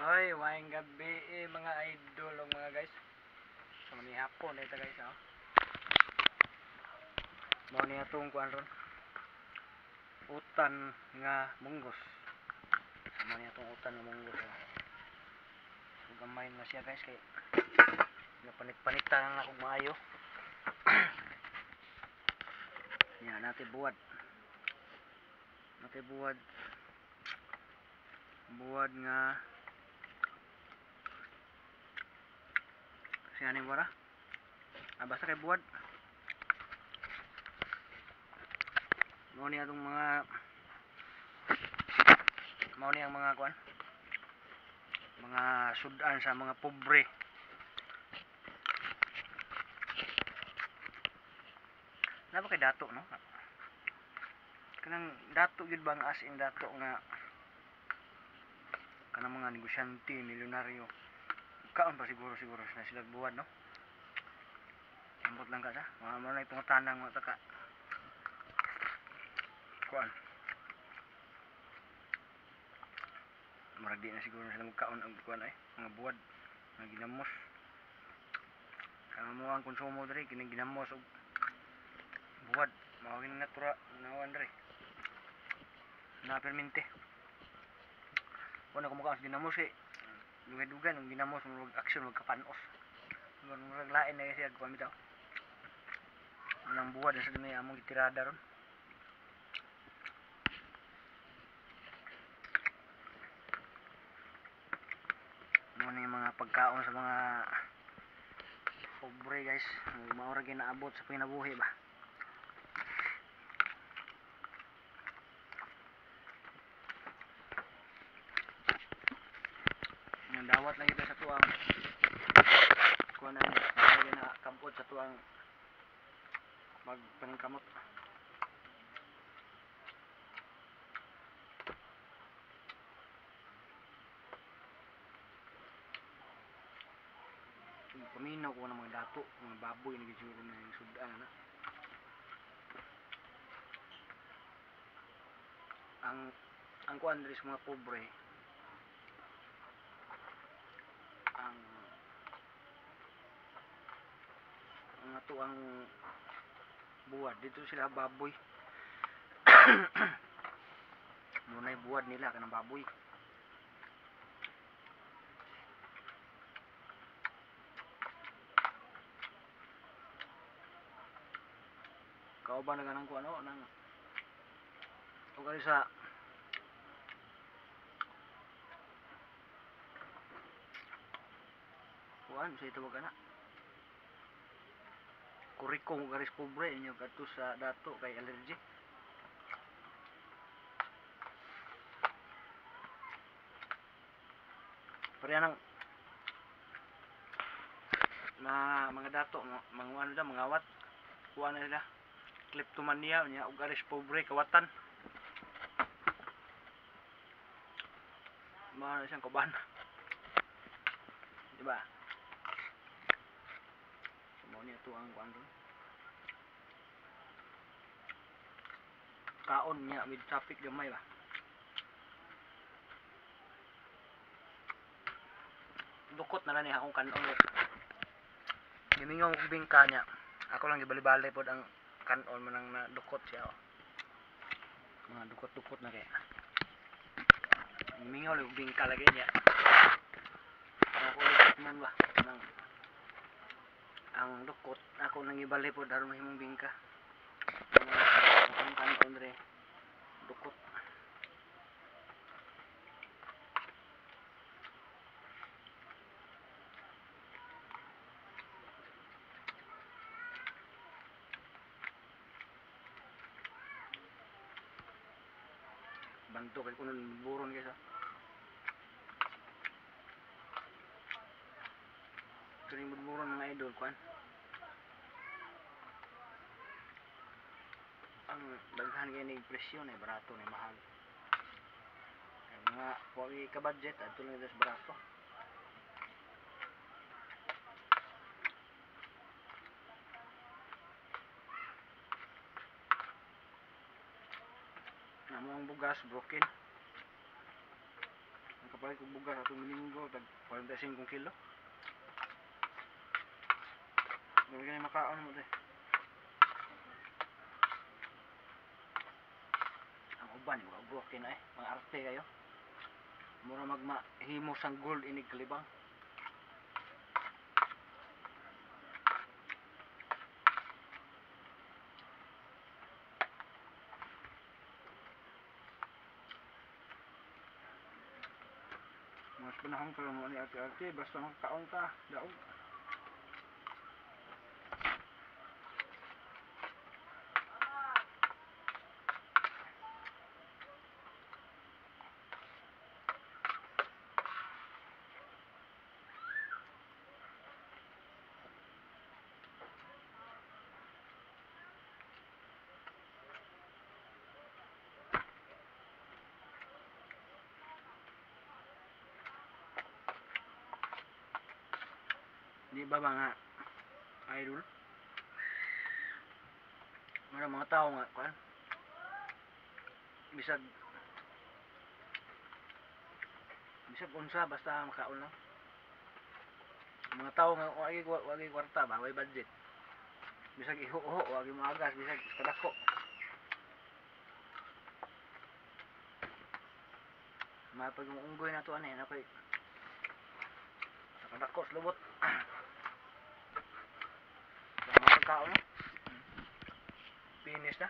Hoy, waing gabi mga idol o mga guys. So ni hapon ito guys oh. Mao ni atong kuan ron. Utan nga munggos. Mao ni atong utan nga munggos. Oh. So gamay na siya guys kay napanit-panitan na akong maayo. Yan natin buwad. Natin buwad. Buwad nga siyanin mo ra. Basta kay buwad. Mao ni atong mga mao ni ang mga kuan. Mga sudan sa mga pobre. Napa kay dato no? Kanang dato gyud bang as in dato nga kanang mga negosyante, milyonaryo. Kaon pa siguro na sila buwad no. Ambot lang ka sa. Mga na itong tanang mga taka. Kuan. Murag di na siguro sila magkaon ang kuan ay mga buwad, mga ginamos. Kaya mo ang konsumo diri kining ginamos og buwad, mao ning natura nawan diri. Na permente. Wala ko mukha sa ginamos eh. Dugay-dugay ng ginamos murag action magkapanos. Murag lain na kasi agkuan bitaw. Nang buwad sa dinay among gitirada ron. Mao ni mga pagkaon sa mga pobre guys. Mao ra ginaabot sa pinabuhi ba. Ang dawat lang ito sa tuang kuan na kampot sa tuang magpaningkamot. Paminaw ko ng mga dato, mga baboy na gitsuro na yung sudan na. Ang kuan diri sa mga pobre ang ato ang buwad dito sila baboy. Munay buwad nila kanang baboy. Kauban na ganang kuan nang ugari sa kuan sa itawag ana. Kurikong garis pobre inyo kadto sa dato kay allergy. Pareha nang mga dato mga ano da mga wat kuan na nila kleptomania nya ug garis pobre kawatan. Mao siyang kaban. Diba? Mao ni ato ang kuan ron. Kaon niya with traffic gamay ba. Dukot na lang niya akong kanon. Gimingong kong bingka niya. Ako lang gibali-bali pod ang kanon manang na dukot siya. Oh. Mga dukot-dukot na kaya. Gimingong lang bingka lagi niya. Ako ulit man ba nang ang dukot ako nang ibali pod aron mahimong bingka. Ang kanon dre dukot. Banto kay kuno buron guys ha. Turing buron mga idol kuan. Ang daghan kay ning presyo na barato na mahal. Kay mga wagi ka budget adto lang sa barato. Namo ang bugas broken. Nagpalit ko bugas atong linggo tag 45 kilo. Dili gani makaon mo de. Ang uban mga buwak na mga arte kayo. Mura magmahimo sang gold inig kalibang. Mas panahon ka lang mo ni arte-arte basta makakaon ka daog. Di ba mga idol? Mga tao nga kan. Bisag unsa basta makaon lang. Mga tao nga wagi kwarta ba, way budget. Bisag iho-ho, wagi maagas, bisag kadako. Mapag unggoy na to ani, napay kadako sa lubot. Mga tao no? Finish na.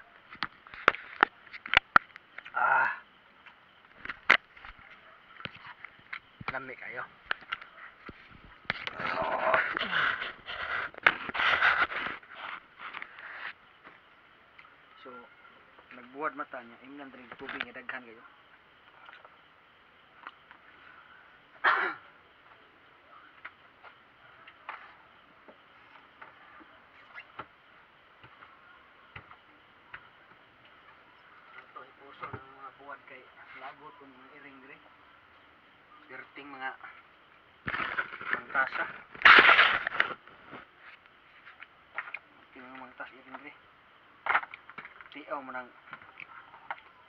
Lami kayo. So, nagbuwad mata niya, imnan rin tubig niya daghan kayo. Ito, ipuso ng mga buwad kay lagot kung mga iring-ring. Dirting mga tasa. Mga tas iring-ring. Tiaw mo ng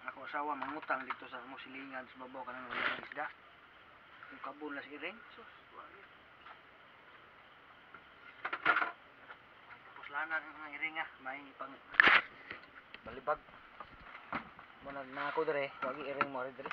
ako asawa mangutang dito sa musilingan sa babaw kanang walang isda. Kung kabul na si iring, sus, wala. Puslanan ng mga iring may pang balibag. Manag na ako dire, wagi iring mo dire.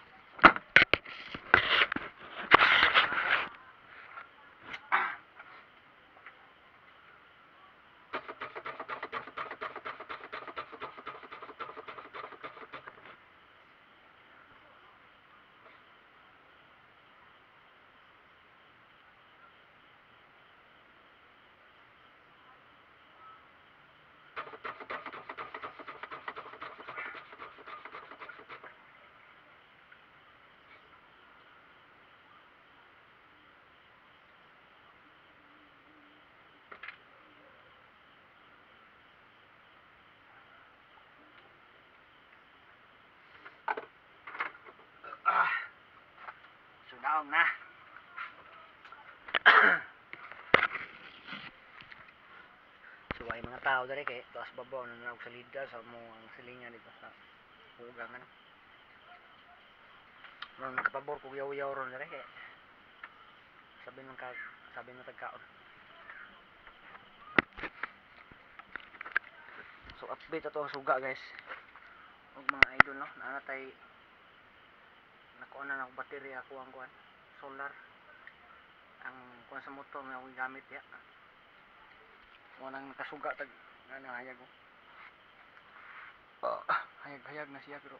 Daong na. So ay mga tao dere kay taas babaw na naog sa lida sa mo ang silingan dito sa ugangan. Nang nakapabor ko yaw-yaw ron dere kay sabi ng tagkaon. So update ato ang suga guys. Og mga idol no, naa tay nakuha na ng baterya ako ang kuan solar ang kuan sa motor nga akong gamit ya wanang nakasuga tag hayag ko hayag na siya pero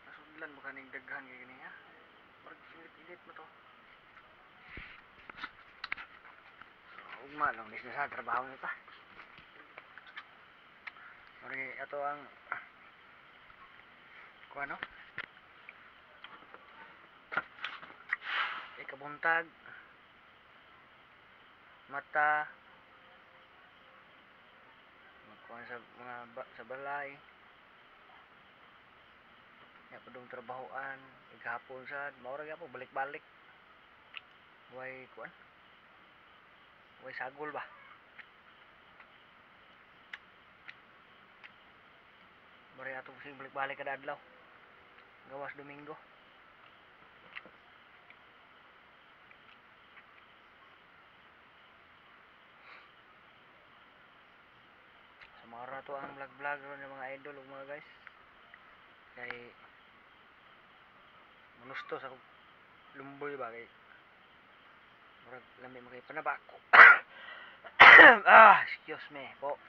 nasudlan baka ning daghan kay gani ha marag init mo to ugma lang nis na sa trabaho nita marag ato ang kuan no kabuntag mata magkuhan sa mga sa balay ya padung trabahoan igahapon sad maura gyapon balik-balik way kuan way sagol ba bari atong sing balik-balik kada adlaw gawas Domingo Mara to ang vlog ng mga idol ug mga guys. Kay manusto sa lumboy ba kay murag lami magay panabako. Excuse me po.